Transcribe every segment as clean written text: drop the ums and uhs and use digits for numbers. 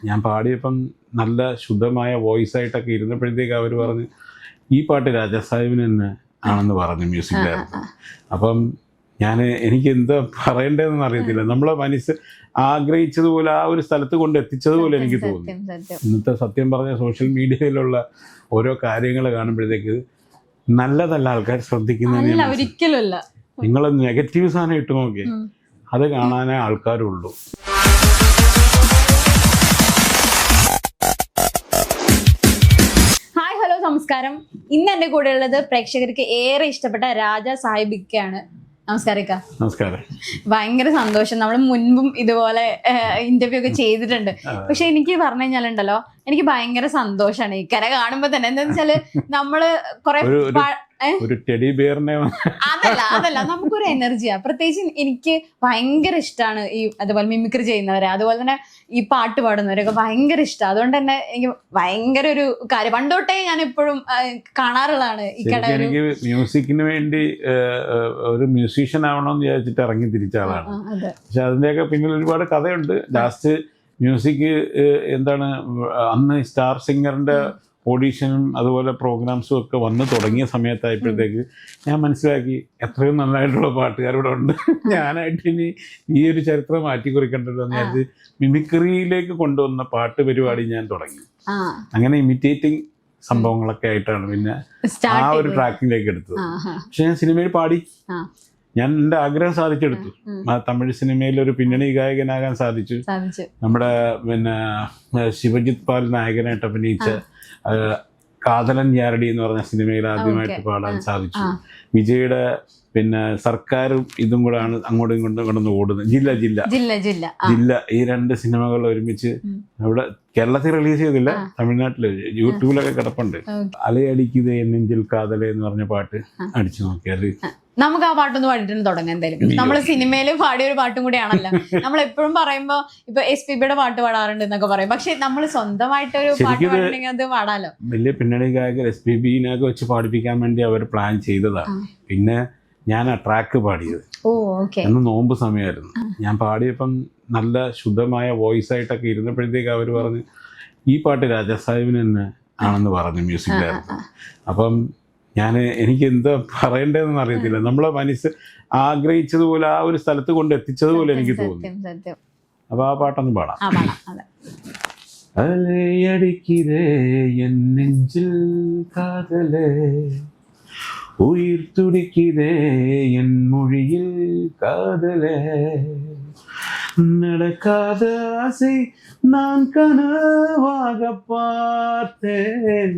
ഞാൻ പാടിയപ്പം നല്ല ശുദ്ധമായ വോയിസ് ആയിട്ടൊക്കെ ഇരുന്നപ്പോഴത്തേക്ക് അവർ പറഞ്ഞു ഈ പാട്ട് രാജാസാഹിബിന് തന്നെ ആണെന്ന് പറഞ്ഞു മ്യൂസിക് ഡയറക്ടർ. അപ്പം എനിക്ക് എന്താ പറയേണ്ടതെന്ന് അറിയത്തില്ല. നമ്മളെ മനസ്സ് ആഗ്രഹിച്ചതുപോലെ ആ ഒരു സ്ഥലത്ത് കൊണ്ട് എത്തിച്ചതുപോലെ എനിക്ക് തോന്നുന്നു. ഇന്നത്തെ സത്യം പറഞ്ഞ സോഷ്യൽ മീഡിയയിലുള്ള ഓരോ കാര്യങ്ങൾ കാണുമ്പോഴത്തേക്ക് നല്ലതല്ല ആൾക്കാർ ശ്രദ്ധിക്കുന്നതിന്. ഒരിക്കലുമല്ല. നിങ്ങൾ നെഗറ്റീവ് സാധനം ഇട്ട് നോക്കി അത് കാണാനേ ആൾക്കാരുള്ളൂ. ഹായ്, ഹലോ, നമസ്കാരം. ഇന്ന് എൻ്റെ കൂടെ ഉള്ളത് പ്രേക്ഷകർക്ക് ഏറെ ഇഷ്ടപ്പെട്ട രാജാ സാഹിബ് ഇക്കയാണ്. നമസ്കാരം ഇക്ക. നമസ്കാരം. ഭയങ്കര സന്തോഷം. നമ്മൾ മുൻപും ഇതുപോലെ ഇന്റർവ്യൂ ഒക്കെ ചെയ്തിട്ടുണ്ട്. പക്ഷെ എനിക്ക് പറഞ്ഞു കഴിഞ്ഞാലുണ്ടല്ലോ, എനിക്ക് ഭയങ്കര സന്തോഷമാണ് ഇക്കരെ കാണുമ്പോ തന്നെ. എന്താന്ന് വെച്ചാല് നമ്മള് കൊറേ അതല്ല നമുക്കൊരു എനർജിയാ. പ്രത്യേകിച്ച് എനിക്ക് ഭയങ്കര ഇഷ്ടമാണ് ഈ അതുപോലെ മിമിക്രി ചെയ്യുന്നവരെ, അതുപോലെ തന്നെ ഈ പാട്ട് പാടുന്നവരൊക്കെ ഭയങ്കര ഇഷ്ടമാണ്. അതുകൊണ്ട് തന്നെ എനിക്ക് ഭയങ്കര ഒരു കാര്യം പണ്ടോട്ടേ ഞാൻ എപ്പോഴും കാണാറുള്ളതാണ്. എനിക്ക് മ്യൂസിക്കിന് വേണ്ടി ഒരു മ്യൂസീഷ്യൻ ആവണമെന്ന് വിചാരിച്ചിട്ട് ഇറങ്ങി തിരിച്ച ആളാണ്. പക്ഷെ അതിൻ്റെയൊക്കെ പിന്നിൽ ഒരുപാട് കഥയുണ്ട്. ലാസ്റ്റ് മ്യൂസിക് എന്താണ്, അന്ന് സ്റ്റാർ സിംഗറിന്റെ ഓഡീഷനും അതുപോലെ പ്രോഗ്രാംസും ഒക്കെ വന്ന് തുടങ്ങിയ സമയത്തായപ്പോഴത്തേക്ക് ഞാൻ മനസ്സിലാക്കി എത്രയും നന്നായിട്ടുള്ള പാട്ടുകാരിവിടെ ഉണ്ട്. ഞാനായിട്ട് ഇനി ഈ ഒരു ചരിത്രം മാറ്റിക്കുറിക്കണ്ടല്ലോ എന്ന് വിചാരിച്ച് മിമിക്രിയിലേക്ക് കൊണ്ടുവന്ന പാട്ട് പരിപാടി ഞാൻ തുടങ്ങി. അങ്ങനെ ഇമിറ്റേറ്റിംഗ് സംഭവങ്ങളൊക്കെ ആയിട്ടാണ് പിന്നെ ആ ഒരു ട്രാക്കിലേക്ക് എടുത്തത്. പക്ഷെ ഞാൻ സിനിമയിൽ പാടി, ഞാൻ എൻ്റെ ആഗ്രഹം സാധിച്ചെടുത്തു. തമിഴ് സിനിമയിൽ ഒരു പിന്നണി ഗായകനാകാൻ സാധിച്ചു. നമ്മുടെ പിന്നെ ശിവജിത് പാൽ നായകനായിട്ട് അഭിനയിച്ച കാതലൻ യാരടി എന്ന് പറഞ്ഞ സിനിമയിൽ ആദ്യമായിട്ട് പാടാൻ സാധിച്ചു. വിജയുടെ പിന്നെ സർക്കാരും ഇതും കൂടാണ് അങ്ങോട്ടും ഇങ്ങോട്ടും കിടന്ന് ഓടുന്നത്. ജില്ല ഈ രണ്ട് സിനിമകൾ ഒരുമിച്ച് അവിടെ കേരളത്തിൽ റിലീസ് ചെയ്തില്ല, തമിഴ്നാട്ടില് യൂട്യൂബിലൊക്കെ കിടപ്പുണ്ട്. അലയടിക്കുതേ നെഞ്ചിൽ കാതലേ എന്ന് പറഞ്ഞ പാട്ട് അടിച്ചു നോക്കിയാല് നമുക്ക് ആ പാട്ടൊന്ന് പാടിട്ട് തുടങ്ങാം. എന്തായാലും നമ്മള് സിനിമയില് പാടിയ ഒരു പാട്ടും കൂടിയാണല്ലോ. നമ്മൾ എപ്പോഴും പറയുമ്പോ ഇപ്പൊ SPBയുടെ പാട്ട് പാടാറുണ്ട് എന്നൊക്കെ പറയും. പക്ഷെ നമ്മൾ സ്വന്തമായിട്ട് ഒരു പാട്ട് പാടണമെങ്കിൽ അത് പാടാലോ. വലിയ പിന്നണി ഗായകർ SPBനൊക്കെ വെച്ച് പാടിപ്പിക്കാൻ വേണ്ടി അവർ പ്ലാൻ ചെയ്തതാണ്. പിന്നെ ഞാൻ ആ ട്രാക്ക് പാടിയത് അന്ന് നോമ്പ് സമയമായിരുന്നു. ഞാൻ പാടിയപ്പം നല്ല ശുദ്ധമായ വോയിസ് ആയിട്ടൊക്കെ ഇരുന്നപ്പോഴത്തേക്ക് അവർ പറഞ്ഞു ഈ പാട്ട് രാജാസാഹിബിന് തന്നെ ആണെന്ന് പറഞ്ഞു മ്യൂസിക് ഡയറക്ടർ. അപ്പം എനിക്ക് എന്താ പറയേണ്ടതെന്ന് അറിയത്തില്ല. നമ്മളെ മനസ്സ് ആഗ്രഹിച്ചതുപോലെ ആ ഒരു സ്ഥലത്ത് കൊണ്ട് എത്തിച്ചതുപോലെ എനിക്ക് തോന്നുന്നു. അപ്പൊ ആ പാട്ടൊന്ന് പാടാം. അലയടിക്കിതേ എൻ നെഞ്ചിൽ കാതലേ, உயிர் துடிக்குதே என் மொழியில் காதலே, நடக்காத ஆசை நான் கனவாக பார்த்தேன்,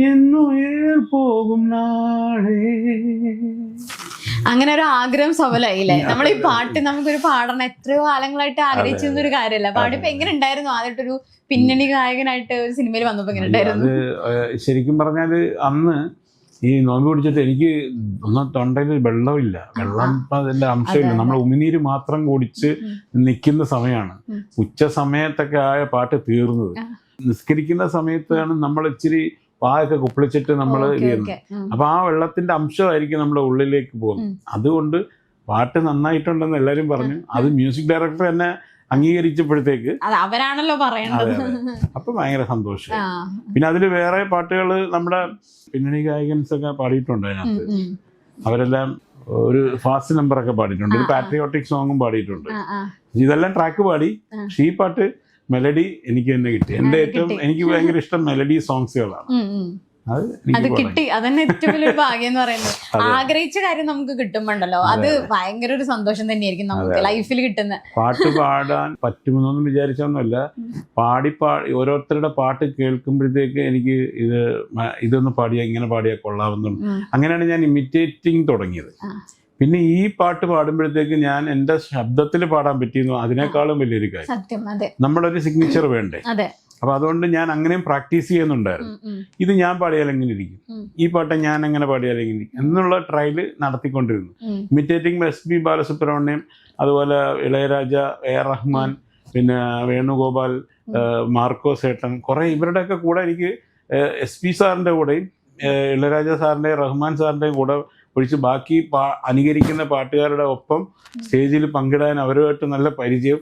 என் உயிர் போகும் நாளே. അങ്ങനെ ഒരു ആഗ്രഹം സഫലമായില്ലേ? നമ്മൾ ഈ പാട്ട് നമുക്കൊരു പാടണം, എത്രയോ കാലങ്ങളായിട്ട് ആഗ്രഹിച്ചിരുന്ന ഒരു കാര്യമല്ല. പാടിപ്പോ എങ്ങനെ ഉണ്ടായിരുന്നു? ആദ്യമായിട്ടൊരു പിന്നണി ഗായകനായിട്ട് ഒരു സിനിമയിൽ വന്നപ്പോ എങ്ങനെ ഉണ്ടായിരുന്നു? ശരിക്കും പറഞ്ഞാല് അന്ന് ഈ നോമ്പ് പിടിച്ചിട്ട് എനിക്ക് ഒന്നും തൊണ്ടയിൽ വെള്ളമില്ല, അതിന്റെ അംശമില്ല. നമ്മൾ ഉമിനീര് മാത്രം കുടിച്ച് നിൽക്കുന്ന സമയമാണ്. ഉച്ച സമയത്തൊക്കെ ആയ പാട്ട് തീർന്നത്. നിസ്കരിക്കുന്ന സമയത്താണ് നമ്മൾ ഇച്ചിരി പായൊക്കെ കുപ്പിളിച്ചിട്ട് നമ്മൾ ചെയ്യുന്നത്. അപ്പൊ ആ വെള്ളത്തിന്റെ അംശമായിരിക്കും നമ്മുടെ ഉള്ളിലേക്ക് പോകുന്നത്. അതുകൊണ്ട് പാട്ട് നന്നായിട്ടുണ്ടെന്ന് എല്ലാരും പറഞ്ഞു. അത് മ്യൂസിക് ഡയറക്ടർ തന്നെ അംഗീകരിച്ചപ്പോഴത്തേക്ക് അവരാണല്ലോ പറയേണ്ടത്. അപ്പൊ ഭയങ്കര സന്തോഷം. പിന്നെ അതില് വേറെ പാട്ടുകൾ നമ്മുടെ പിന്നണി ഗായകൻസ് ഒക്കെ പാടിയിട്ടുണ്ട്. അതിനകത്ത് അവരെല്ലാം ഒരു ഫാസ്റ്റ് നമ്പറൊക്കെ പാടിയിട്ടുണ്ട്, ഒരു പാട്രിയോട്ടിക് സോങ്ങും പാടിയിട്ടുണ്ട്. ഇതെല്ലാം ട്രാക്ക് പാടി. പക്ഷെ ഈ പാട്ട് മെലഡി എനിക്ക് തന്നെ കിട്ടി. എനിക്ക് ഭയങ്കര ഇഷ്ടം മെലഡി സോങ്സുകളാണ്. അത് കിട്ടി. അതന്നെ ഏറ്റവും വലിയൊരു ഭാഗ്യം എന്ന് പറയുന്നത്. ആഗ്രഹിച്ച കാര്യം നമുക്ക് കിട്ടുമ്പോണ്ടല്ലോ, അത് ഭയങ്കര ഒരു സന്തോഷം തന്നെയായിരിക്കും നമുക്ക് ലൈഫിൽ കിട്ടുന്ന. പാട്ട് പാടാൻ പറ്റുമെന്നൊന്നും വിചാരിച്ചൊന്നുമല്ല. ഓരോരുത്തരുടെ പാട്ട് കേൾക്കുമ്പോഴത്തേക്ക് എനിക്ക് ഇതൊന്ന് പാടിയാ ഇങ്ങനെ പാടിയാൽ കൊള്ളാവുന്നുണ്ട്. അങ്ങനെയാണ് ഞാൻ ഇമിറ്റേറ്റിംഗ് തുടങ്ങിയത്. പിന്നെ ഈ പാട്ട് പാടുമ്പോഴത്തേക്ക് ഞാൻ എൻ്റെ ശബ്ദത്തിൽ പാടാൻ പറ്റിയിരുന്നു. അതിനേക്കാളും വലിയൊരു കാര്യം, നമ്മളൊരു സിഗ്നേച്ചർ വേണ്ടേ. അപ്പൊ അതുകൊണ്ട് ഞാൻ അങ്ങനെയും പ്രാക്ടീസ് ചെയ്യുന്നുണ്ടായിരുന്നു. ഇത് ഞാൻ പാടിയാൽ എങ്ങനെ ഇരിക്കും, ഈ പാട്ട് ഞാൻ എങ്ങനെ പാടിയാൽ എങ്ങനെ ഇരിക്കും എന്നുള്ള ട്രയല് നടത്തിക്കൊണ്ടിരുന്നു. ഇമിറ്റേറ്റിംഗ് SP ബാലസുബ്രഹ്മണ്യം, അതുപോലെ ഇളയരാജ, AR റഹ്മാൻ, പിന്നെ വേണുഗോപാൽ, മാർക്കോസ് ഏട്ടൻ, കുറെ ഇവരുടെയൊക്കെ കൂടെ എനിക്ക് SP സാറിന്റെ കൂടെയും ഇളയരാജ സാറിന്റെയും റഹ്മാൻ സാറിന്റെയും കൂടെ ഒഴിച്ച് ബാക്കി അനുകരിക്കുന്ന പാട്ടുകാരുടെ ഒപ്പം സ്റ്റേജിൽ പങ്കിടാൻ അവരുമായിട്ട് നല്ല പരിചയം.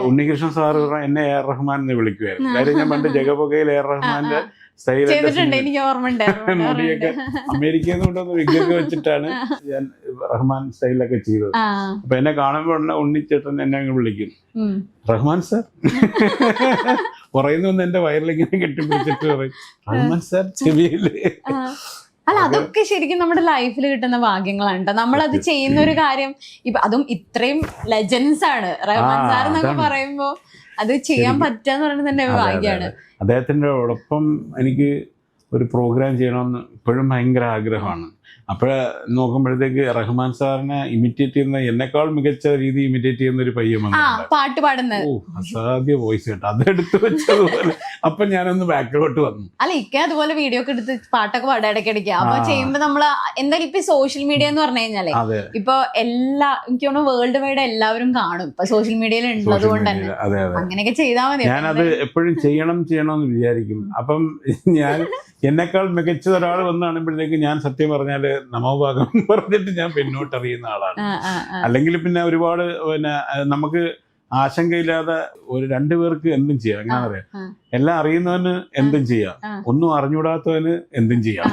ഉണ്ണികൃഷ്ണൻ സാറ് പറഞ്ഞാൽ എന്നെ എ ആർ റഹ്മാൻ എന്ന് വിളിക്കുമായിരുന്നു. കാര്യം ഞാൻ പണ്ട് ജഗപൊകയിൽ എ ആർ റഹ്മാന്റെ ചെയ്തിട്ടുണ്ട്, എനിക്ക് ഓർമ്മയുണ്ട്. മുടിയൊക്കെ അമേരിക്കയിൽ നിന്ന് കൊണ്ടുവന്ന് വിഗ്ഗൊക്കെ വെച്ചിട്ടാണ് ഞാൻ റഹ്മാൻ സ്റ്റൈലൊക്കെ ചെയ്തത്. അപ്പൊ എന്നെ കാണുമ്പോൾ ഉണ്ണിച്ചേട്ടൻ എന്നെ അങ്ങ് വിളിക്കും, റഹ്മാൻ സാർ പറയുന്ന എന്റെ വയറിലിങ്ങനെ കെട്ടിപ്പിടിച്ചിട്ട് പറയും, റഹ്മാൻ സാർ ചെവിയില്. അല്ല, അതൊക്കെ ശരിക്കും നമ്മുടെ ലൈഫിൽ കിട്ടുന്ന ഭാഗ്യങ്ങളാണ് കേട്ടോ. നമ്മളത് ചെയ്യുന്ന ഒരു കാര്യം, ഇപ്പൊ അതും ഇത്രയും ലെജൻസ് ആണ് റഹ്മാൻ സാർ എന്നൊക്കെ പറയുമ്പോ അത് ചെയ്യാൻ പറ്റാന്ന് പറയുന്നത് തന്നെ ഭാഗ്യമാണ്. അദ്ദേഹത്തിൻ്റെ ഒപ്പം എനിക്ക് ഒരു പ്രോഗ്രാം ചെയ്യണമെന്ന് ഇപ്പോഴും ഭയങ്കര ആഗ്രഹമാണ്. അപ്പോഴേ നോക്കുമ്പോഴത്തേക്ക് റഹ്മാൻ സാറിനെ ഇമിറ്റേറ്റ് ചെയ്യുന്ന എന്നെക്കാൾ മികച്ച രീതി ഇമിറ്റേറ്റ് ചെയ്യുന്ന ഒരു പയ്യൻ പാട്ട് പാടുന്നത്. അസാധ്യ വോയിസ് കേട്ടോ, അതെടുത്ത് വെച്ചതുപോലെ. അപ്പൊ ഞാനൊന്ന് ബാക്കിലോട്ട് വന്നു. അല്ല, ഇക്ക അതുപോലെ വീഡിയോ ഒക്കെ എടുത്ത് പാട്ടൊക്കെ പാടാൻ ഇടയ്ക്കിടയ്ക്ക്. അപ്പൊ ചെയ്യുമ്പോ നമ്മള് എന്തായാലും ഇപ്പൊ സോഷ്യൽ മീഡിയ എന്ന് പറഞ്ഞു കഴിഞ്ഞാലേ ഇപ്പൊ എനിക്ക് തോന്നുന്നു വേൾഡ് വൈഡ് എല്ലാവരും കാണും ഇപ്പൊ സോഷ്യൽ മീഡിയയിൽ ഉള്ളത് കൊണ്ട് തന്നെ. അങ്ങനെയൊക്കെ ചെയ്താൽ മതി. ഞാനത് എപ്പോഴും ചെയ്യണമെന്ന് വിചാരിക്കും. അപ്പം ഞാൻ എന്നെക്കാൾ മികച്ച ഒരാൾ വന്ന് കാണുമ്പോഴത്തേക്ക് ഞാൻ സത്യം പറഞ്ഞാല് നമോഭാഗം പറഞ്ഞിട്ട് ഞാൻ പിന്നോട്ടറിയുന്ന ആളാണ്. അല്ലെങ്കിൽ പിന്നെ ഒരുപാട് നമുക്ക് ആശങ്കയില്ലാതെ ഒരു രണ്ടുപേർക്ക് എന്തും ചെയ്യാം. എങ്ങനെ പറയാം, എല്ലാം അറിയുന്നവന് എന്തും ചെയ്യാം, ഒന്നും അറിഞ്ഞുകൂടാത്തവന് എന്തും ചെയ്യാം.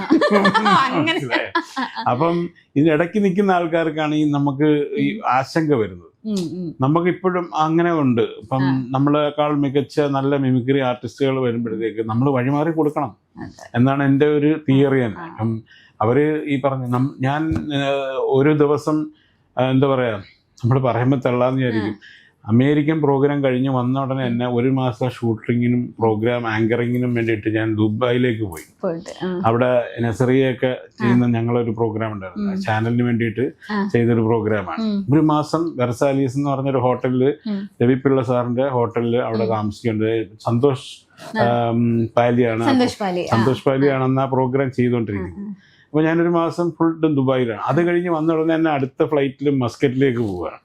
അപ്പം ഇതിനിടയ്ക്ക് നിൽക്കുന്ന ആൾക്കാർക്കാണ് ഈ നമുക്ക് ഈ ആശങ്ക വരുന്നത്. നമുക്കിപ്പോഴും അങ്ങനെ ഉണ്ട്. ഇപ്പം നമ്മളെക്കാൾ മികച്ച നല്ല മിമിക്രി ആർട്ടിസ്റ്റുകൾ വരുമ്പോഴത്തേക്ക് നമ്മൾ വഴിമാറി കൊടുക്കണം എന്നാണ് എൻ്റെ ഒരു തിയറി തന്നെ. അപ്പം അവര് ഈ പറഞ്ഞ ഞാൻ ഒരു ദിവസം എന്താ പറയാ, നമ്മൾ പറയുമ്പോൾ തള്ളാന്ന് വിചാരിക്കും. അമേരിക്കൻ പ്രോഗ്രാം കഴിഞ്ഞ് വന്ന ഉടനെ എന്നെ ഒരു മാസം ഷൂട്ടിങ്ങിനും പ്രോഗ്രാം ആങ്കറിങ്ങിനും വേണ്ടിയിട്ട് ഞാൻ ദുബായിലേക്ക് പോയി. അവിടെ നസറിയൊക്കെ ചെയ്യുന്ന ഞങ്ങളൊരു പ്രോഗ്രാം ഉണ്ടായിരുന്നു, ചാനലിന് വേണ്ടിയിട്ട് ചെയ്തൊരു പ്രോഗ്രാമാണ്. ഒരു മാസം വെർസാലീസ് എന്ന് പറഞ്ഞൊരു ഹോട്ടലില്, രവിപിള്ള സാറിന്റെ ഹോട്ടലില് അവിടെ താമസിക്കേണ്ടത്. സന്തോഷ് പാലിയാണെന്ന് ആ പ്രോഗ്രാം ചെയ്തുകൊണ്ടിരിക്കുന്നത്. അപ്പോൾ ഞാനൊരു മാസം ഫുൾ ദുബായിലാണ്. അത് കഴിഞ്ഞ് വന്ന ഉടനെ തന്നെ അടുത്ത ഫ്ലൈറ്റിൽ മസ്കറ്റിലേക്ക് പോവുകയാണ്.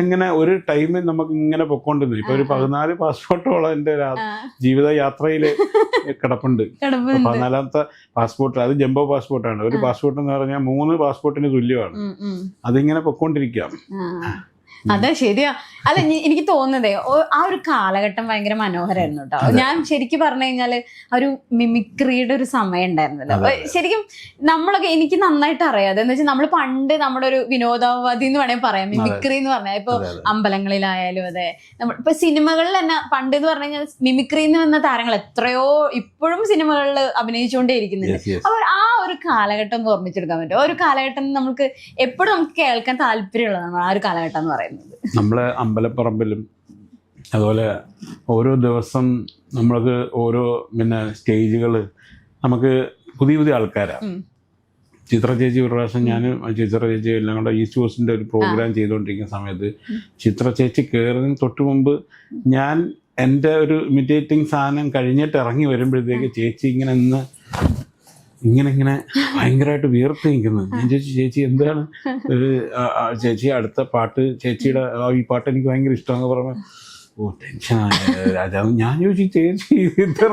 ഇങ്ങനെ ഒരു ടൈമിൽ നമുക്ക് ഇങ്ങനെ പൊക്കോണ്ടിരുന്നു. ഇപ്പൊ ഒരു 14 പാസ്പോർട്ടോളം എൻ്റെ ജീവിത യാത്രയില് കിടപ്പുണ്ട്. 14ാമത്തെ പാസ്പോർട്ട്, അത് ജംബോ പാസ്പോർട്ടാണ്. ഒരു പാസ്പോർട്ട് എന്ന് പറഞ്ഞാൽ 3 പാസ്പോർട്ടിന് തുല്യമാണ്. അതിങ്ങനെ പൊക്കോണ്ടിരിക്കാം. അതെ, ശരിയാ. അല്ല, എനിക്ക് തോന്നുന്നതേ ആ ഒരു കാലഘട്ടം ഭയങ്കര മനോഹരമായിരുന്നു കേട്ടോ. ഞാൻ ശരിക്കും പറഞ്ഞു കഴിഞ്ഞാല് ഒരു മിമിക്രിയുടെ ഒരു സമയം ഉണ്ടായിരുന്നല്ലോ. ശരിക്കും നമ്മളൊക്കെ എനിക്ക് നന്നായിട്ട് അറിയാം. അതെന്ന് വെച്ചാൽ നമ്മൾ പണ്ട് നമ്മുടെ ഒരു വിനോദോപാധി എന്ന് വേണമെങ്കിൽ പറയാം മിമിക്രി എന്ന് പറഞ്ഞാൽ. ഇപ്പൊ അമ്പലങ്ങളിലായാലും അതെ, ഇപ്പൊ സിനിമകളിൽ തന്നെ പണ്ട് എന്ന് പറഞ്ഞു കഴിഞ്ഞാൽ മിമിക്രി എന്ന് വന്ന താരങ്ങൾ എത്രയോ ഇപ്പോഴും സിനിമകളിൽ അഭിനയിച്ചുകൊണ്ടേ ഇരിക്കുന്നുണ്ട്. അപ്പോൾ ആ ഒരു കാലഘട്ടം ഒന്ന് ഓർമ്മിച്ചെടുക്കാൻ പറ്റും. ഒരു കാലഘട്ടം നമുക്ക് എപ്പോഴും നമുക്ക് കേൾക്കാൻ താല്പര്യമുള്ളതാണ് ആ ഒരു കാലഘട്ടം എന്ന് പറയുന്നത്. നമ്മളെ അമ്പലപ്പറമ്പിലും അതുപോലെ ഓരോ ദിവസം നമ്മൾക്ക് ഓരോ സ്റ്റേജുകൾ നമുക്ക് പുതിയ പുതിയ ആൾക്കാരാണ്. ചിത്ര ചേച്ചി ഒരു പ്രാവശ്യം ഞാനും ചിത്ര ചേച്ചി എല്ലാം കൂടെ ഈസ്റ്റ് കോസ്റ്റിൻ്റെ ഒരു പ്രോഗ്രാം ചെയ്തുകൊണ്ടിരിക്കുന്ന സമയത്ത് ചിത്ര ചേച്ചി കയറുന്നതിന് തൊട്ട് മുമ്പ് ഞാൻ എൻ്റെ ഒരു ഇമിറ്റേറ്റിംഗ് സാധനം കഴിഞ്ഞിട്ട് ഇറങ്ങി വരുമ്പോഴത്തേക്ക് ചേച്ചി ഇങ്ങനെ ഭയങ്കരമായിട്ട് വിയർത്ത് നിൽക്കുന്നത്. ഞാൻ ചോദിച്ചു, ചേച്ചി എന്താണ്? ചേച്ചി അടുത്ത പാട്ട് ചേച്ചിയുടെ ഈ പാട്ട് എനിക്ക് ഭയങ്കര ഇഷ്ടമെന്ന് പറഞ്ഞു. ഓ, ടെൻഷനാണ് രാജാവ്. ഞാൻ ചോദിച്ചു, ചേച്ചി ഇത്ര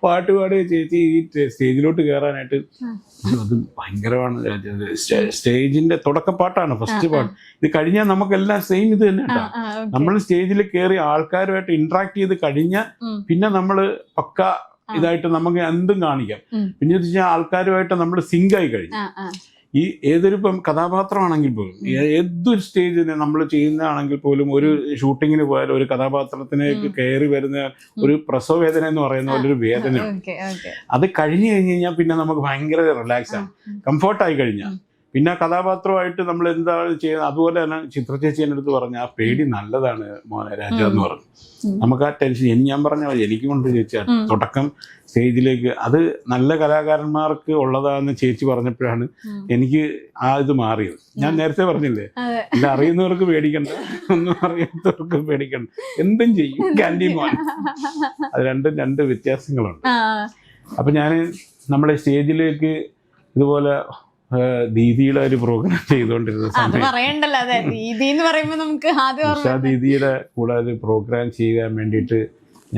പാട്ട് പാടിയ ചേച്ചി ഈ സ്റ്റേജിലോട്ട് കയറാനായിട്ട്? അത് ഭയങ്കരമാണ്. സ്റ്റേജിന്റെ തുടക്കപ്പാട്ടാണ്, ഫസ്റ്റ് പാട്ട്. ഇത് കഴിഞ്ഞാൽ നമുക്കെല്ലാം സെയിം ഇത് തന്നെ കേട്ടോ. നമ്മൾ സ്റ്റേജിൽ കയറി ആൾക്കാരുമായിട്ട് ഇന്ററാക്ട് ചെയ്ത് കഴിഞ്ഞാൽ പിന്നെ നമ്മൾ പക്ക ഇതായിട്ട് നമുക്ക് എന്തും കാണിക്കാം. പിന്നെ വെച്ചാൽ ആൾക്കാരുമായിട്ട് നമ്മൾ സിങ്ക് ആയി കഴിഞ്ഞു. ഈ ഏതൊരു ഇപ്പം കഥാപാത്രമാണെങ്കിൽ പോലും ഏതൊരു സ്റ്റേജിന് നമ്മൾ ചെയ്യുന്നതാണെങ്കിൽ പോലും ഒരു ഷൂട്ടിങ്ങിന് പോയാലും ഒരു കഥാപാത്രത്തിലേക്ക് കയറി വരുന്ന ഒരു പ്രസവ വേദന എന്ന് പറയുന്ന പോലെ ഒരു വേദനയുണ്ട്. അത് കഴിഞ്ഞു കഴിഞ്ഞാൽ പിന്നെ നമുക്ക് ഭയങ്കര റിലാക്സ് ആണ്, കംഫർട്ടായി കഴിഞ്ഞാൽ പിന്നെ കഥാപാത്രമായിട്ട് നമ്മൾ എന്താണ് ചെയ്യുന്നത്. അതുപോലെ തന്നെ ചിത്ര ചേച്ചി എൻ്റെ അടുത്ത് പറഞ്ഞ ആ പേടി നല്ലതാണ് മോനെ രാജ എന്ന് പറഞ്ഞു. നമുക്ക് ആ ടെൻഷൻ ഞാൻ പറഞ്ഞ എനിക്കും കൊണ്ട് ചേച്ചി തുടക്കം സ്റ്റേജിലേക്ക് അത് നല്ല കലാകാരന്മാർക്ക് ഉള്ളതാണെന്ന് ചേച്ചി പറഞ്ഞപ്പോഴാണ് എനിക്ക് ആ ഇത് മാറിയത്. ഞാൻ നേരത്തെ പറഞ്ഞില്ലേ, എല്ലാം അറിയുന്നവർക്ക് പേടിക്കണ്ട, ഒന്നും അറിയാത്തവർക്ക് പേടിക്കണ്ട, എന്തും ചെയ്യും ക്യാൻഡി മോൻ. അത് രണ്ട് വ്യത്യാസങ്ങളുണ്ട്. അപ്പം ഞാൻ നമ്മുടെ സ്റ്റേജിലേക്ക് ഇതുപോലെ ദീദിയുടെ ഒരു പ്രോഗ്രാം ചെയ്തുകൊണ്ടിരുന്ന ഉഷാ ദീദിയുടെ കൂടെ ഒരു പ്രോഗ്രാം ചെയ്യാൻ വേണ്ടിയിട്ട്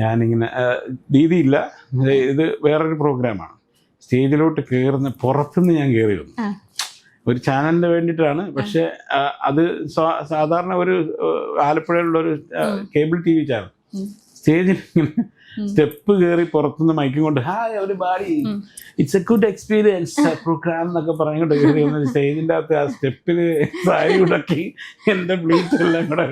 ഞാനിങ്ങനെ ദീദിയില്ല, ഇത് വേറൊരു പ്രോഗ്രാമാണ്. സ്റ്റേജിലോട്ട് കയറുന്ന പുറത്തുനിന്ന് ഞാൻ കയറി വന്നു. ഒരു ചാനലിന് വേണ്ടിയിട്ടാണ്. പക്ഷെ അത് സാധാരണ ഒരു ആലപ്പുഴയിലുള്ള ഒരു കേബിൾ TV ചാനൽ സ്റ്റേജിൽ ഇങ്ങനെ സ്റ്റെപ്പ് കയറി പുറത്തുനിന്ന് മൈക്കും കൊണ്ട് ഹായ് ഒരു buddy it's a good experience program എന്നൊക്കെ പറഞ്ഞുകൊണ്ട് കയറി വന്ന സ്റ്റേജിൻ്റെ അകത്ത് ആ സ്റ്റെപ്പില് സാരി ഉടക്കി എൻ്റെ ബ്ലീറ്റ് എല്ലാം കൂടെ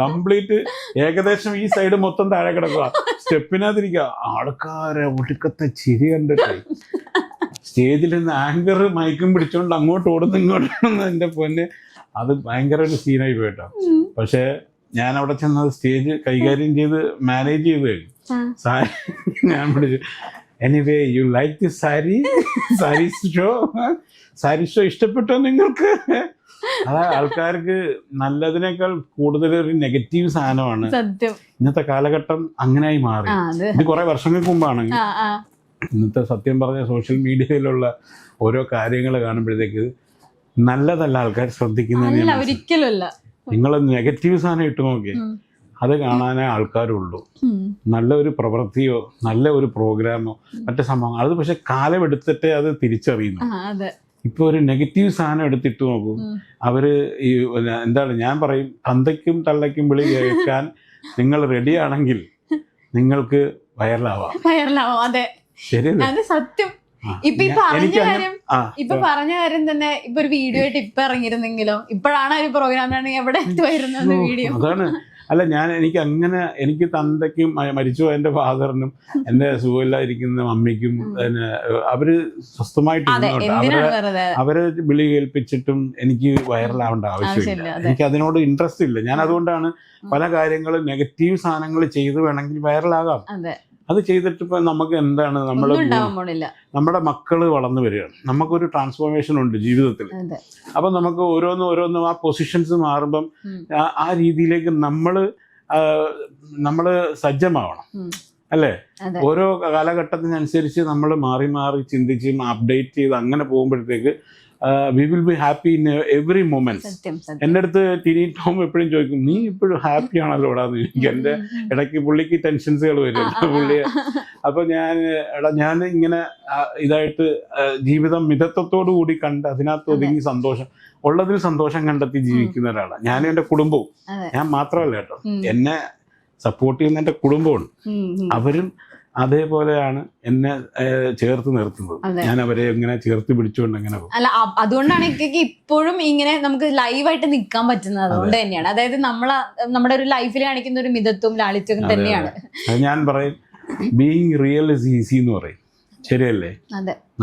കംപ്ലീറ്റ് ഏകദേശം ഈ സൈഡ് മൊത്തം താഴെ കിടക്കുക. സ്റ്റെപ്പിനകത്തിരിക്കുക. ആൾക്കാരെ ഒടുക്കത്തെ ചിരി കണ്ടിട്ട് സ്റ്റേജിൽ നിന്ന് ആങ്കർ മൈക്കും പിടിച്ചോണ്ട് അങ്ങോട്ട് ഓടുന്നു ഇങ്ങോട്ട് എൻ്റെ പൊന്നെ അത് ഭയങ്കര ഒരു സീനായി പോയിട്ടോ. പക്ഷെ ഞാൻ അവിടെ ചെന്നത് സ്റ്റേജ് കൈകാര്യം ചെയ്ത് മാനേജ് ചെയ്ത് കഴിഞ്ഞു. സാരി ഞാൻ പിടിച്ചു anyway you like the sari sari show ഇഷ്ടപ്പെട്ടോ നിങ്ങൾക്ക്? അതാ ആൾക്കാർക്ക് നല്ലതിനേക്കാൾ കൂടുതൽ ഒരു നെഗറ്റീവ് സാധനമാണ് ഇന്നത്തെ കാലഘട്ടം അങ്ങനെയായി മാറി. ഇത് കുറെ വർഷങ്ങൾക്ക് മുമ്പാണ്. ഇന്നത്തെ സത്യം പറഞ്ഞ സോഷ്യൽ മീഡിയയിലുള്ള ഓരോ കാര്യങ്ങൾ കാണുമ്പോഴത്തേക്ക് നല്ലതല്ല ആൾക്കാർ ശ്രദ്ധിക്കുന്നതിന്. ഒരിക്കലുമല്ല. നിങ്ങൾ നെഗറ്റീവ് സാധനം ഇട്ട് നോക്കി അത് കാണാനേ ആൾക്കാരുള്ളൂ. നല്ല ഒരു പ്രവൃത്തിയോ നല്ല ഒരു പ്രോഗ്രാമോ മറ്റു സംഭവം അത് പക്ഷെ കാലമെടുത്തിട്ടേ അത് തിരിച്ചറിയുന്നു. ഇപ്പൊ ഒരു നെഗറ്റീവ് സാധനം എടുത്തിട്ട് നോക്കൂ. അവര് ഈ എന്താണ് ഞാൻ പറയും, തന്തയ്ക്കും തള്ളയ്ക്കും വിളി കേൾക്കാൻ നിങ്ങൾ റെഡിയാണെങ്കിൽ നിങ്ങൾക്ക് വൈറലാവാം. അതെ, ശരിയല്ലേ? സത്യം. ഇപ്പൊ പറഞ്ഞ കാര്യം തന്നെ ഇപ്പൊ ഒരു വീഡിയോ ആയിട്ട് ഇപ്പൊ ഇറങ്ങിയിരുന്നെങ്കിലോ ഇപ്പോഴാണ് ഒരു പ്രോഗ്രാമിനാണെങ്കിൽ എവിടെ വരുന്നത് വീഡിയോ. അതാണ്. അല്ല എനിക്ക് അങ്ങനെ എനിക്ക് തന്തയ്ക്കും മരിച്ചു എൻ്റെ ഫാദറിനും എൻ്റെ സുഖമില്ലാതിരിക്കുന്ന മമ്മിക്കും അവര് സ്വസ്ഥമായിട്ട് അവരെ വിളി കേൾപ്പിച്ചിട്ടും എനിക്ക് വൈറലാവേണ്ട ആവശ്യമില്ല. എനിക്ക് അതിനോട് ഇൻട്രസ്റ്റ് ഇല്ല. ഞാൻ അതുകൊണ്ടാണ് പല കാര്യങ്ങളും നെഗറ്റീവ് സാധനങ്ങൾ ചെയ്ത് വേണമെങ്കിൽ വൈറലാകാം. അത് ചെയ്തിട്ട് ഇപ്പൊ നമുക്ക് എന്താണ് നമ്മുടെ മക്കള് വളർന്നു വരികയാണ്. നമുക്കൊരു ട്രാൻസ്ഫോർമേഷൻ ഉണ്ട് ജീവിതത്തിൽ. അപ്പൊ നമുക്ക് ഓരോന്നും ആ പൊസിഷൻസ് മാറുമ്പം ആ രീതിയിലേക്ക് നമ്മള് സജ്ജമാവണം അല്ലേ? ഓരോ കാലഘട്ടത്തിനനുസരിച്ച് നമ്മൾ മാറി മാറി ചിന്തിച്ച് അപ്ഡേറ്റ് ചെയ്ത് അങ്ങനെ പോകുമ്പോഴത്തേക്ക് we will be happy in every moments. എൻ്റെ അടുത്ത് ടിനി ടോം എപ്പോഴും ചോദിക്കും, നീ ഇപ്പോഴും ഹാപ്പി ആണല്ലോ ഇടാന്ന് ചോദിക്കും. എൻ്റെ ഇടയ്ക്ക് പുള്ളിക്ക് ടെൻഷൻസുകൾ വരും പുള്ളി. അപ്പൊ ഞാൻ ഇങ്ങനെ ഇതായിട്ട് ജീവിതം മിതത്വത്തോടു കൂടി കണ്ട് അതിനകത്ത് ഒതുങ്ങി സന്തോഷം ഉള്ളതിൽ സന്തോഷം കണ്ടെത്തി ജീവിക്കുന്ന ഒരാളാണ്. ഞാനും എൻ്റെ കുടുംബവും. ഞാൻ മാത്രമല്ല കേട്ടോ, എന്നെ സപ്പോർട്ട് ചെയ്യുന്ന എൻ്റെ കുടുംബമുണ്ട്. അവരും അതേപോലെയാണ് എന്നെ ചേർത്ത് നിർത്തുന്നത്. ഞാൻ അവരെ ഇങ്ങനെ ചേർത്ത് പിടിച്ചുകൊണ്ട് അങ്ങനെ പോകും. അല്ല, അതുകൊണ്ടാണ് ഇപ്പോഴും ഇങ്ങനെ നമുക്ക് ലൈവായിട്ട് നിൽക്കാൻ പറ്റുന്നത്. അതുകൊണ്ട് തന്നെയാണ്. അതായത് നമ്മുടെ ഒരു ലൈഫിൽ കാണിക്കുന്ന ഒരു മിതത്വം ലാളിത്യവും തന്നെയാണ്. ഞാൻ പറയും ബീയിങ് റിയൽ ഇസ് ഈസി എന്ന് പറയും. ശരിയല്ലേ?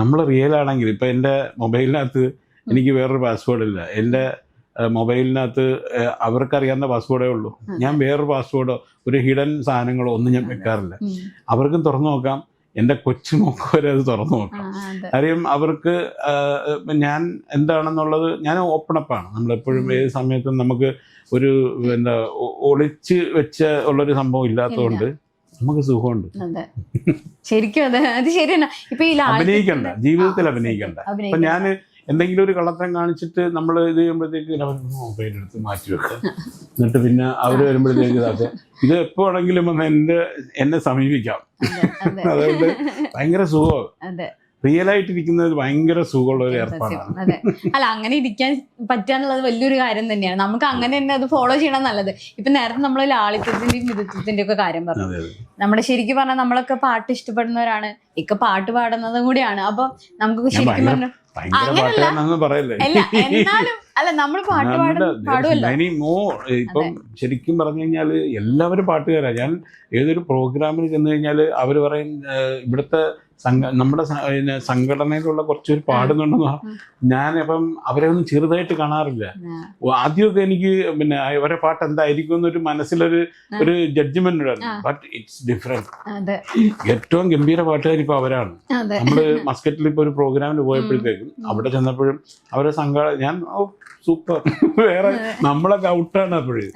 നമ്മൾ റിയൽ ആണെങ്കിൽ ഇപ്പൊ എൻ്റെ മൊബൈലിനകത്ത് എനിക്ക് വേറൊരു പാസ്വേഡ് ഇല്ല. എൻ്റെ മൊബൈലിനകത്ത് അവർക്കറിയാവുന്ന പാസ്വേഡേ ഉള്ളൂ. ഞാൻ വേറൊരു പാസ്വേഡോ ഒരു ഹിഡൻ സാധനങ്ങളോ ഒന്നും ഞാൻ വെക്കാറില്ല. അവർക്കും തുറന്നു നോക്കാം. എൻ്റെ കൊച്ചുമോക്ക് വരെ അത് തുറന്നു നോക്കാം. കാര്യം അവർക്ക് ഞാൻ എന്താണെന്നുള്ളത് ഞാൻ ഓപ്പണപ്പാണ്. നമ്മളെപ്പോഴും ഏത് സമയത്തും നമുക്ക് ഒരു ഒളിച്ച് വെച്ച ഉള്ളൊരു സംഭവം ഇല്ലാത്തതുകൊണ്ട് നമുക്ക് സുഖമുണ്ട്. ശരിക്കും അത് ശരിയാണ്. ഇപ്പൊ അഭിനയിക്കണ്ട, ജീവിതത്തിൽ അഭിനയിക്കണ്ട. അപ്പൊ ഞാൻ എന്തെങ്കിലും ഒരു കള്ളത്തരം കാണിച്ചിട്ട് നമ്മൾ ഇത് ചെയ്യുമ്പോഴത്തേക്ക് അവർ മൊബൈൽ എടുത്ത് മാറ്റി വെക്കുക. എന്നിട്ട് പിന്നെ അവർ വരുമ്പോഴത്തേക്ക് ഇതാക്കുക. ഇത് എപ്പോ ആണെങ്കിലും എന്നെ സമീപിക്കാം. അതുകൊണ്ട് ഭയങ്കര സുഖമാണ്. റിയലായിട്ടിരിക്കുന്നത് ഭയങ്കര സുഖമുള്ള ഒരു ഏർപ്പാടാണ്. അതെ, അല്ല അങ്ങനെ ഇരിക്കാൻ പറ്റാന്നുള്ളത് വലിയൊരു കാര്യം തന്നെയാണ്. നമുക്ക് അങ്ങനെ തന്നെ അത് ഫോളോ ചെയ്യണം നല്ലത്. ഇപ്പൊ നേരത്തെ നമ്മൾ ലാളിത്യത്തിന്റെയും മിതത്വത്തിന്റെയും ഒക്കെ കാര്യം പറഞ്ഞു. നമ്മുടെ ശരിക്കും പറഞ്ഞാൽ നമ്മളൊക്കെ പാട്ട് ഇഷ്ടപ്പെടുന്നവരാണ്. പാട്ട് പാടുന്നതും കൂടിയാണ്. അപ്പൊ നമുക്ക് ശരിക്കും പറഞ്ഞാൽ എന്നാലും അല്ല നമ്മൾ പാട്ട് പാടുമല്ലോ. ഇപ്പം ശരിക്കും പറഞ്ഞു കഴിഞ്ഞാല് എല്ലാവരും പാട്ടുകാരാ. ഞാൻ ഏതൊരു പ്രോഗ്രാമിന് ചെന്ന് കഴിഞ്ഞാല് അവര് പറയും ഇവിടുത്തെ നമ്മുടെ സംഘടനയിലുള്ള കുറച്ചൊരു പാടുന്നുണ്ടെന്ന് പറഞ്ഞാൽ ഞാൻ അപ്പം അവരെ ഒന്നും ചെറുതായിട്ട് കാണാറില്ല. ആദ്യമൊക്കെ എനിക്ക് അവരെ പാട്ട് എന്തായിരിക്കും എന്നൊരു മനസ്സിലൊരു ജഡ്ജ്മെന്റ് ഉണ്ടായിരുന്നു. But it's different. ഏറ്റവും ഗംഭീര പാട്ടുകാർ ഇപ്പൊ അവരാണ്. നമ്മള് മസ്കറ്റിൽ ഇപ്പൊ ഒരു പ്രോഗ്രാമിന് പോയപ്പോഴത്തേക്കും അവിടെ ചെന്നപ്പോഴും അവരെ ഞാൻ സൂപ്പർ, വേറെ നമ്മളൊക്കെ ഔട്ടാണ് അപ്പോഴും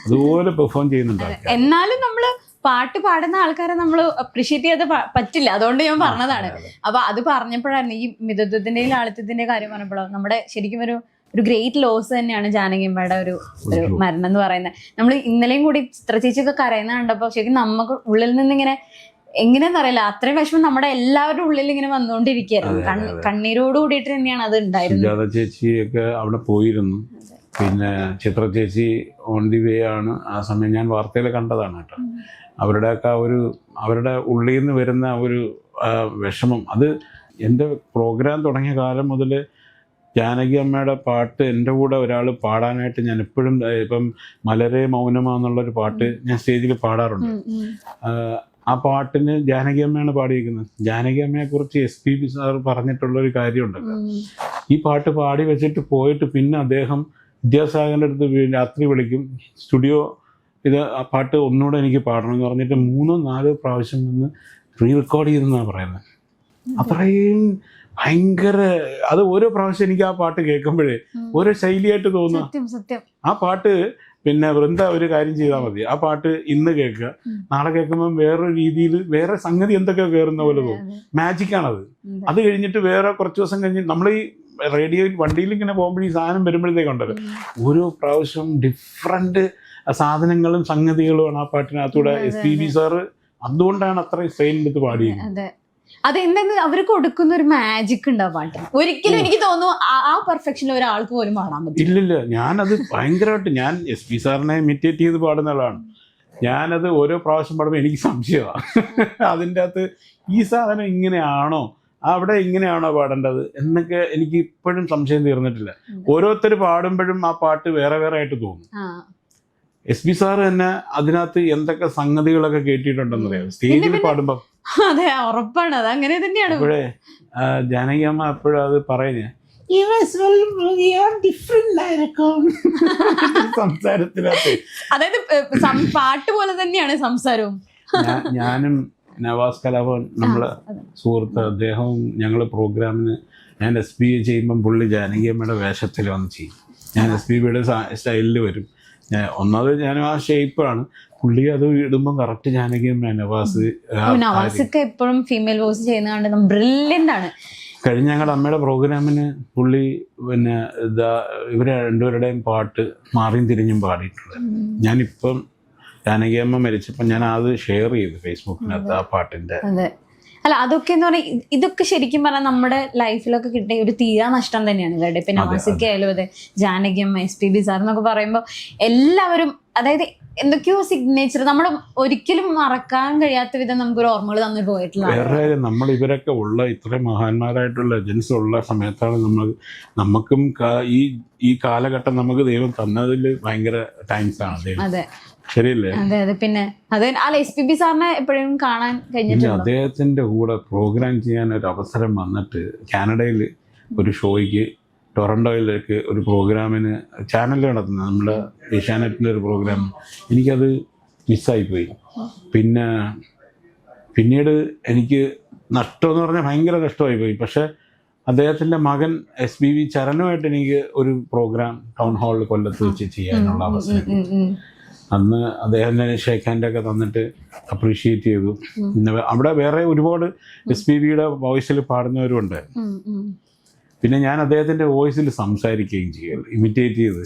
അതുപോലെ പെർഫോം ചെയ്യുന്നുണ്ടാവും. എന്നാലും നമ്മള് പാട്ട് പാടുന്ന ആൾക്കാരെ നമ്മൾ അപ്രീഷിയേറ്റ് ചെയ്ത് പറ്റില്ല. അതുകൊണ്ട് ഞാൻ പറഞ്ഞതാണ്. അപ്പൊ അത് പറഞ്ഞപ്പോഴായിരുന്നു ഈ മിതത്വത്തിന്റെയും ലാളിത്യത്തിന്റെയും കാര്യം പറഞ്ഞപ്പോഴാണ് നമ്മുടെ ശരിക്കും ഒരു ഗ്രേറ്റ് ലോസ് തന്നെയാണ് ജാനകിയമ്മയുടെ ഒരു മരണം എന്ന് പറയുന്നത്. നമ്മൾ ഇന്നലെയും കൂടി ചിത്ര ചേച്ചിയൊക്കെ കരയുന്ന കണ്ടപ്പോൾ ശരിക്കും നമുക്ക് ഉള്ളിൽ നിന്നിങ്ങനെ എങ്ങനെയാന്ന് അറിയില്ല, അത്രയും വിഷമം നമ്മുടെ എല്ലാവരുടെ ഉള്ളിൽ ഇങ്ങനെ വന്നുകൊണ്ടിരിക്കുകയായിരുന്നു. കണ്ണീരോട് കൂടിയിട്ട് തന്നെയാണ് അത് ഉണ്ടായിരുന്നത്. സുജാത ചേച്ചിയൊക്കെ അവിടെ പോയിരുന്നു. പിന്നെ ചിത്ര ചേച്ചി ഓൺ ദി വേ ആണ്. ആ സമയം ഞാൻ വാർത്തയിൽ കണ്ടതാണ് കേട്ടോ. അവരുടെയൊക്കെ അവരുടെ ഉള്ളിൽ നിന്ന് വരുന്ന ഒരു വിഷമം, അത് എൻ്റെ പ്രോഗ്രാം തുടങ്ങിയ കാലം മുതൽ ജാനകി അമ്മയുടെ പാട്ട് എൻ്റെ കൂടെ ഒരാൾ പാടാനായിട്ട് ഞാൻ എപ്പോഴും, ഇപ്പം മലരെ മൗനമാ എന്നുള്ളൊരു പാട്ട് ഞാൻ സ്റ്റേജിൽ പാടാറുണ്ട്. ആ പാട്ടിന് ജാനകി അമ്മയാണ് പാടിയിരിക്കുന്നത്. ജാനകി അമ്മയെക്കുറിച്ച് SPB സാർ പറഞ്ഞിട്ടുള്ളൊരു കാര്യമുണ്ടല്ലോ, ഈ പാട്ട് പാടി വെച്ചിട്ട് പോയിട്ട് പിന്നെ അദ്ദേഹം വിദ്യാസാഗറിൻ്റെ അടുത്ത് രാത്രി വിളിക്കും, സ്റ്റുഡിയോ ആ പാട്ട് ഒന്നുകൂടെ എനിക്ക് പാടണം എന്ന് പറഞ്ഞിട്ട് 3-4 പ്രാവശ്യം വന്ന് റീറെക്കോർഡ് ചെയ്തെന്നാണ് പറയുന്നത്. അത്രയും ഭയങ്കര, അത് ഓരോ പ്രാവശ്യം എനിക്ക് ആ പാട്ട് കേൾക്കുമ്പോഴേ ഓരോ ശൈലിയായിട്ട് തോന്നുക. ആ പാട്ട് പിന്നെ വൃന്ദ ഒരു കാര്യം ചെയ്താൽ മതി, ആ പാട്ട് ഇന്ന് കേൾക്കുക, നാളെ കേൾക്കുമ്പോൾ വേറൊരു രീതിയിൽ വേറെ സംഗതി എന്തൊക്കെയോ കയറുന്ന പോലെ തോന്നും. മാജിക്കാണത്. അത് കഴിഞ്ഞിട്ട് വേറെ കുറച്ച് ദിവസം കഴിഞ്ഞ് നമ്മൾ ഈ റേഡിയോയിൽ വണ്ടിയിൽ ഇങ്ങനെ പോകുമ്പോൾ ഈ സാധനം വരുമ്പോഴത്തേക്കുണ്ടല്ലോ, ഓരോ പ്രാവശ്യം ഡിഫറെൻറ്റ് സാധനങ്ങളും സംഗതികളുമാണ് ആ പാട്ടിനകത്തൂടെ. SPB സാറ് അതുകൊണ്ടാണ് അത്രയും സ്ട്രെയിൻ എടുത്ത് പാടിയത്. അതെന്തെങ്കിലും അവർ കൊടുക്കുന്ന ഒരു മാജിക് ഉണ്ട് ആ പാട്ട്. ഒരിക്കലും എനിക്ക് തോന്നുന്നു ആ പെർഫെക്ഷനിൽ ഒരാൾക്ക് പോലും പാടാൻ പറ്റും. ഇല്ലില്ല, ഞാനത് ഭയങ്കരമായിട്ട് ഞാൻ SPB സാറിനെ ഇമിറ്റേറ്റ് ചെയ്ത് പാടുന്ന ആളാണ്. ഞാനത് ഓരോ പ്രാവശ്യം പാടുമ്പോൾ എനിക്ക് സംശയമാണ്, അതിൻ്റെ അകത്ത് ഈ സാധനം ഇങ്ങനെയാണോ, അവിടെ ഇങ്ങനെയാണോ പാടേണ്ടത് എന്നൊക്കെ എനിക്ക് ഇപ്പോഴും സംശയം തീർന്നിട്ടില്ല. ഓരോരുത്തർ പാടുമ്പോഴും ആ പാട്ട് വേറെ വേറെ ആയിട്ട് തോന്നും. SPB സാറ് തന്നെ അതിനകത്ത് എന്തൊക്കെ സംഗതികളൊക്കെ കേട്ടിട്ടുണ്ടെന്നറിയാം സ്റ്റേജിൽ പാടുമ്പോൾ. അതെ, ഉറപ്പാണ്, അത് അങ്ങനെ തന്നെയാണ്. അപ്പോഴേ ജാനകി അമ്മ എപ്പോഴും അത് പറയുന്നത് സംസാരത്തിനകത്ത്, അതായത് പാട്ട് പോലെ തന്നെയാണ് സംസാരവും. ഞാനും നവാസ് കലാഭവൻ നമ്മളെ സുഹൃത്ത്, അദ്ദേഹവും ഞങ്ങൾ പ്രോഗ്രാമിന് ഞാൻ SPB ചെയ്യുമ്പം പുള്ളി ജാനകി അമ്മയുടെ വേഷത്തിൽ വന്ന് ചെയ്യും, ഞാൻ SPBയുടെ സ്റ്റൈലിൽ വരും. ഒന്നാമത് ഞാൻ ആ ഷേപ്പാണ്, പുള്ളി അത് ഇടുമ്പോൾ കറക്റ്റ് ജാനകി അമ്മ നവാസൊക്കെ എപ്പോഴും ഫീമെയിൽ വോയിസ് ചെയ്യുന്നതാണ്, ബ്രില്യൻ്റ് ആണ്. കഴിഞ്ഞ ഞങ്ങളുടെ അമ്മയുടെ പ്രോഗ്രാമിന് പുള്ളി പിന്നെ ഇവരെ രണ്ടുപേരുടെയും പാട്ട് മാറിയും തിരിഞ്ഞും പാടിയിട്ടുണ്ട്. ഞാനിപ്പം ജാനകി അമ്മ മരിച്ചപ്പോൾ ഞാൻ അത് ഷെയർ ചെയ്തു ഫേസ്ബുക്കിനകത്ത് ആ പാട്ടിൻ്റെ. അല്ല, അതൊക്കെ എന്ന് പറഞ്ഞാൽ ഇതൊക്കെ ശരിക്കും പറഞ്ഞാൽ നമ്മുടെ ലൈഫിലൊക്കെ കിട്ടിയ ഒരു തീരാ നഷ്ടം തന്നെയാണ് ഇവരുടെ. ഇപ്പം നവാസിക്കായാലും അതെ, ജാനകി അമ്മ, SPB സാർ എന്നൊക്കെ പറയുമ്പോൾ എല്ലാവരും, അതായത് എന്തൊക്കെയോ സിഗ്നേച്ചർ നമ്മൾ ഒരിക്കലും മറക്കാൻ കഴിയാത്ത വിധം നമുക്കൊരു ഓർമ്മകൾ തന്നു പോയിട്ടുള്ള. വേറെ നമ്മൾ ഇവരൊക്കെ ഉള്ള ഇത്രയും മഹാന്മാരായിട്ടുള്ള ലെജൻസ് ഉള്ള സമയത്താണ് നമുക്കും ഈ കാലഘട്ടം നമുക്ക് ദൈവം തന്നതിൽ ഭയങ്കര താങ്ക്സ് ആണ് ദൈവം. അതെ, ശരിയല്ലേ? അതെ അതെ. പിന്നെ അത് SPB സാറിനെ എപ്പോഴും കാണാൻ കഴിഞ്ഞിട്ടുണ്ട്. അദ്ദേഹത്തിന്റെ കൂടെ പ്രോഗ്രാം ചെയ്യാൻ ഒരു അവസരം വന്നിട്ട് കാനഡയിൽ ഒരു ഷോയ്ക്ക്, ടൊറൻഡോയിലേക്ക് ഒരു പ്രോഗ്രാമിന് ചാനലിൽ നടത്തുന്നത്, നമ്മുടെ ഏഷ്യാനെറ്റിൻ്റെ ഒരു പ്രോഗ്രാം, എനിക്കത് മിസ്സായിപ്പോയി. പിന്നീട് എനിക്ക് നഷ്ടമെന്ന് പറഞ്ഞാൽ ഭയങ്കര നഷ്ടമായിപ്പോയി. പക്ഷേ അദ്ദേഹത്തിൻ്റെ മകൻ SPB ചരണുമായിട്ട് എനിക്ക് ഒരു പ്രോഗ്രാം ടൗൺ ഹാളിൽ കൊല്ലത്ത് വെച്ച് ചെയ്യാനുള്ള അവസരം. അന്ന് അദ്ദേഹത്തിന് ഷേക്ക് ഹാൻഡൊക്കെ തന്നിട്ട് അപ്രീഷിയേറ്റ് ചെയ്തു. പിന്നെ അവിടെ വേറെ ഒരുപാട് SPBയുടെ വോയിസിൽ പാടുന്നവരുണ്ട്. പിന്നെ ഞാൻ അദ്ദേഹത്തിൻ്റെ വോയിസിൽ സംസാരിക്കുകയും ചെയ്യും, ഇമിറ്റേറ്റ് ചെയ്ത്.